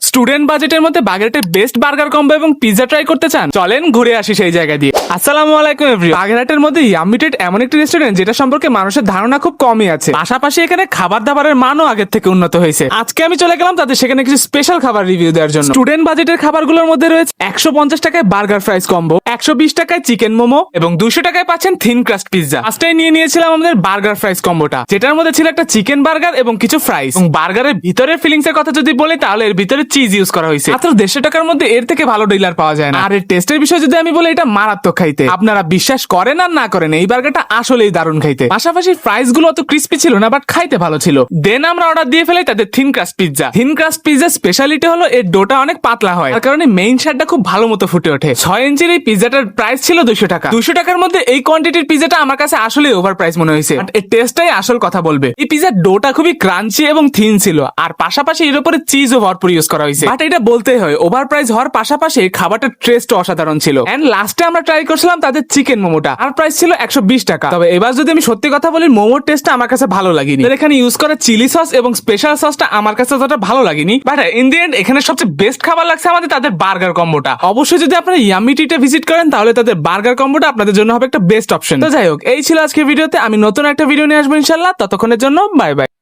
Student বাজেটের মধ্যে বাগেরহাটের বেস্ট বার্গার কম্বো এবং পিৎজা ট্রাই করতে চান? চলেন ঘুরে আসি সেই জায়গা দিয়ে। আসসালামু আলাইকুম এভরিওয়ান। বাগেরহাটের মধ্যে ইয়াম্মিটেড এমন একটি রেস্টুরেন্ট যেটা সম্পর্কে মানুষের ধারণা খুব কমই আছে, পাশাপাশি এখানে খাবার দাবারের মানও আগের থেকে উন্নত হয়েছে। আজকে আমি চলে গেলাম তাদের সেখানে কিছু স্পেশাল খাবার রিভিউ দেওয়ার জন্য। স্টুডেন্ট বাজেটের খাবারগুলোর মধ্যে রয়েছে 150 টাকায় বার্গার ফ্রাইস কম্বো, 120 টাকায় চিকেন মোমো এবং 200 টাকায় পাচ্ছেন থিন ক্রাস্ট পিৎজা। ফার্স্টেই নিয়ে নিয়েছিলাম আমাদের বার্গার ফ্রাইস কম্বোটা, যেটার মধ্যে ছিল একটা চিকেন বার্গার এবং কিছু ফ্রাইস। এবং বার্গারের ভিতরের ফিলিংস এর কথা যদি বলি তাহলে এর ভিতরে চিজ ইউজ করা হয়েছে। মাত্র 150 টাকার মধ্যে এর থেকে ভালো ডিলার পাওয়া যায় না। আর এর টেস্টের বিষয় যদি আমি বলি, এটা মারাত্মক খাইতে। আপনারা বিশ্বাস করেন আর না করেন, এই বার্গারটা আসলেই দারুণ খাইতে। পাশাপাশি ফ্রাইস গুলো অত ক্রিস্পি ছিল না, বাট খাইতে ভালো ছিল। দেন আমরা অর্ডার দিয়ে ফেলাই তাদের thin crust pizza. Thin crust পিৎজার স্পেশালিটি হলো এর ডোটা অনেক পাতলা হয়, তার কারণে মেইন শার্টটা খুব ভালো মতো ফুটে ওঠে। 6 ইঞ্চির এই পিৎজাটার প্রাইস ছিল 200 টাকা। 200 টাকার মধ্যে এই কোয়ান্টিটির পিৎজাটা আমার কাছে আসলে ওভার প্রাইস মনে হয়েছে। এর টেস্টটাই আসল কথা বলবে। এই পিৎজার ডোটা খুবই ক্রাঞ্চি এবং থিন ছিল, আর পাশাপাশি এর উপরে চিজও ভরপুর ইউজ করা হয়েছে। বাট এটা বলতেই হয়, ওভার প্রাইস হওয়ার পাশাপাশি খাবারটার টেস্ট অসাধারণ ছিল। এন্ড লাস্টে আমরা ট্রাই করছিলাম তাদের চিকেন মোমোটা, আর প্রাইস ছিল 120 টাকা। তবে এবার যদি আমি সত্যি কথা বলি, মোমোর টেস্টটা আমার কাছে ভালো লাগেনি। এখানে ইউজ করা চিলি সস এবং স্পেশাল সসটা আমার কাছে ততটা ভালো লাগেনি। বাট ইন দি এন্ড এখানে সবচেয়ে বেস্ট খাবার লাগছে আমাদের তাদের বার্গার কম্বোটা। অবশ্যই যদি আপনারা ইয়াম্মিটিতে ভিজিট করেন তাহলে তাদের বার্গার কম্বোটা আপনাদের জন্য হবে একটা বেস্ট অপশন। তো যাই হোক, এই ছিল আজকের ভিডিওতে। আমি নতুন একটা ভিডিও নিয়ে আসবো ইনশাল্লাহ। ততক্ষণের জন্য বাই বাই।